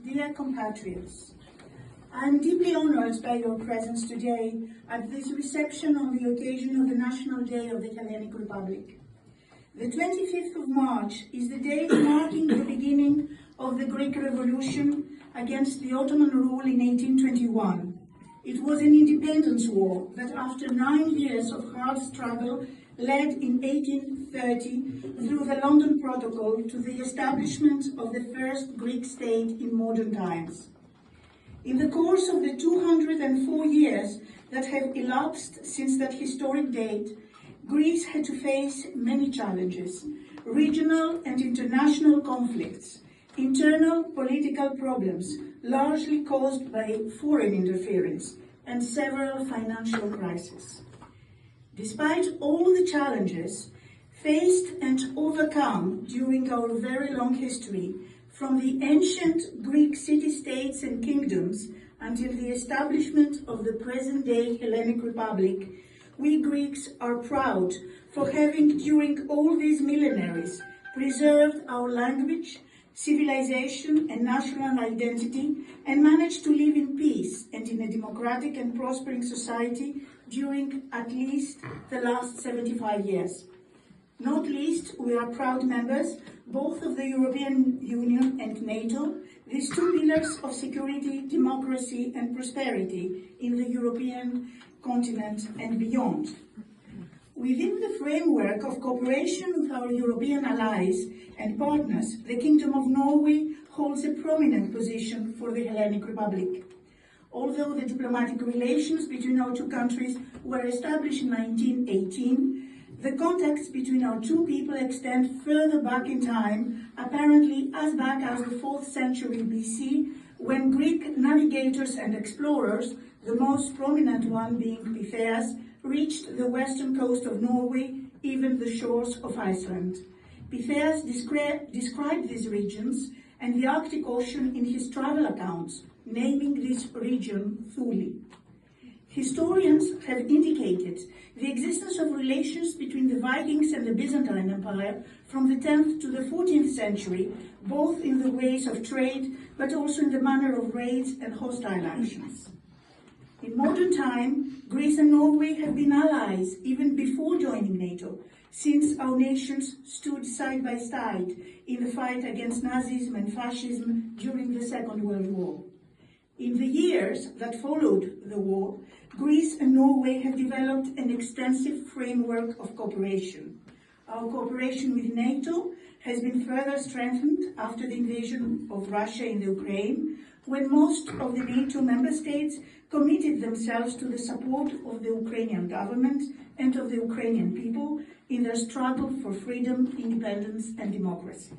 dear compatriots, I am deeply honoured by your presence today at this reception on the occasion of the National Day of the Hellenic Republic. The 25th of March is the date marking the beginning of the Greek Revolution against the Ottoman rule in 1821. It was an independence war that, after 9 years of hard struggle, led in 1830 through the London Protocol to the establishment of the first Greek state in modern times. In the course of the 204 years that have elapsed since that historic date, Greece had to face many challenges: regional and international conflicts, internal political problems largely caused by foreign interference, and several financial crises. Despite all the challenges faced and overcome during our very long history, from the ancient Greek city-states and kingdoms until the establishment of the present-day Hellenic Republic, we Greeks are proud for having, during all these millenaries, preserved our language, civilization and national identity, and managed to live in peace and in a democratic and prospering society during at least the last 75 years. Not least, we are proud members both of the European Union and NATO, these two pillars of security, democracy and prosperity in the European continent and beyond. Within the framework of cooperation with our European allies and partners, the Kingdom of Norway holds a prominent position for the Hellenic Republic. Although the diplomatic relations between our two countries were established in 1918, the contacts between our two people extend further back in time, apparently as back as the 4th century BC, when Greek navigators and explorers, the most prominent one being Pytheas, reached the western coast of Norway, even the shores of Iceland. Pytheas described these regions and the Arctic Ocean in his travel accounts, naming this region Thule. Historians have indicated the existence of relations between the Vikings and the Byzantine Empire from the 10th to the 14th century, both in the ways of trade, but also in the manner of raids and hostile actions. In modern time, Greece and Norway have been allies even before joining NATO, since our nations stood side by side in the fight against Nazism and fascism during the Second World War. In the years that followed the war, Greece and Norway have developed an extensive framework of cooperation. Our cooperation with NATO has been further strengthened after the invasion of Russia in the Ukraine, when most of the NATO member states committed themselves to the support of the Ukrainian government and of the Ukrainian people in their struggle for freedom, independence and democracy.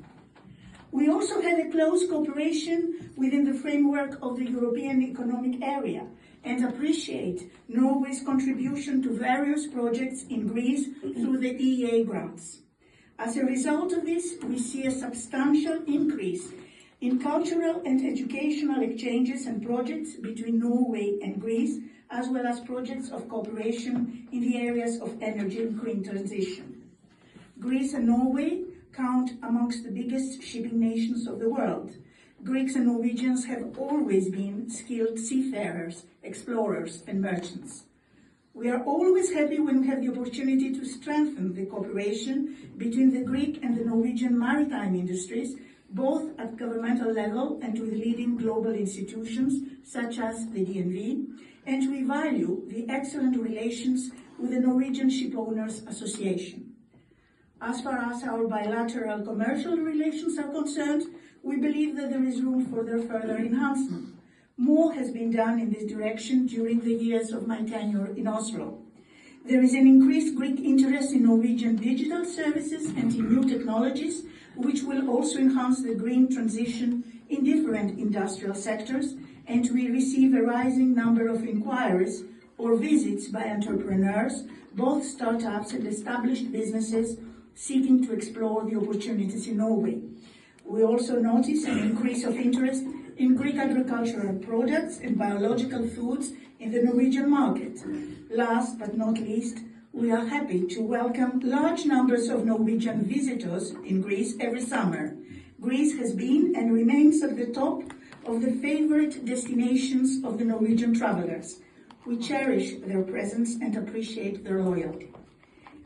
We also have a close cooperation within the framework of the European Economic Area and appreciate Norway's contribution to various projects in Greece through the EEA grants. As a result of this, we see a substantial increase in cultural and educational exchanges and projects between Norway and Greece, as well as projects of cooperation in the areas of energy and green transition. Greece and Norway count amongst the biggest shipping nations of the world. Greeks and Norwegians have always been skilled seafarers, explorers and merchants. We are always happy when we have the opportunity to strengthen the cooperation between the Greek and the Norwegian maritime industries, both at governmental level and with leading global institutions such as the DNV, and we value the excellent relations with the Norwegian Shipowners Association. As far as our bilateral commercial relations are concerned, we believe that there is room for their further enhancement. More has been done in this direction during the years of my tenure in Oslo. There is an increased Greek interest in Norwegian digital services and in new technologies, which will also enhance the green transition in different industrial sectors, and we receive a rising number of inquiries or visits by entrepreneurs, both startups and established businesses, seeking to explore the opportunities in Norway. We also notice an increase of interest in Greek agricultural products and biological foods in the Norwegian market. Last but not least, we are happy to welcome large numbers of Norwegian visitors in Greece every summer. Greece has been and remains at the top of the favorite destinations of the Norwegian travelers. We cherish their presence and appreciate their loyalty.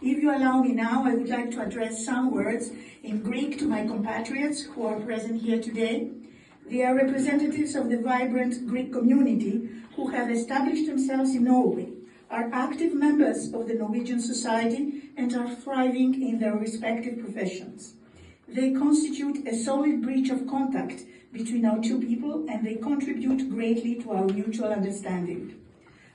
If you allow me now, I would like to address some words in Greek to my compatriots who are present here today. They are representatives of the vibrant Greek community who have established themselves in Norway, are active members of the Norwegian society, and are thriving in their respective professions. They constitute a solid bridge of contact between our two people, and they contribute greatly to our mutual understanding.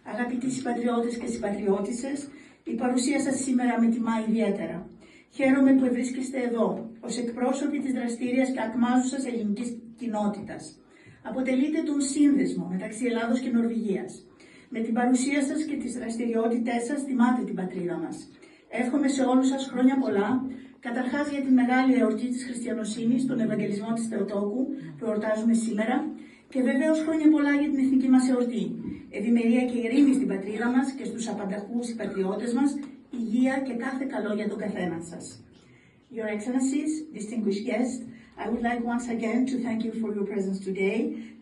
Αγαπητοί συμπατριώτες και συμπατριώτισσες, η παρουσία σας σήμερα με τιμά ιδιαίτερα. Χαίρομαι που βρίσκεστε εδώ, ως εκπρόσωποι της δραστήριας και ακμάζουσας ελληνικής κοινότητας. Αποτελείτε τον σύνδεσμο μεταξύ Ελλάδος και Νορβηγίας. Με την παρουσία σας και τις δραστηριότητές σας τιμάτε την πατρίδα μας. Εύχομαι σε όλους σας χρόνια πολλά, καταρχάς για τη μεγάλη εορτή της χριστιανοσύνης, τον Ευαγγελισμό της Θεοτόκου, που εορτάζουμε σήμερα, και βεβαίως χρόνια πολλά για την εθνική μας εορτή. Ευημερία και ειρήνη στην πατρίδα μας και στους απανταχούς συμπατριώτες μας, υγεία και κάθε καλό για τον καθένα σας. Your Excellencies, distinguished guests, I would like once again to thank you for your presence today.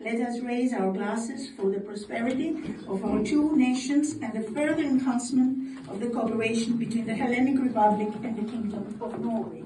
Let us raise our glasses for the prosperity of our two nations and the further enhancement of the cooperation between the Hellenic Republic and the Kingdom of Norway.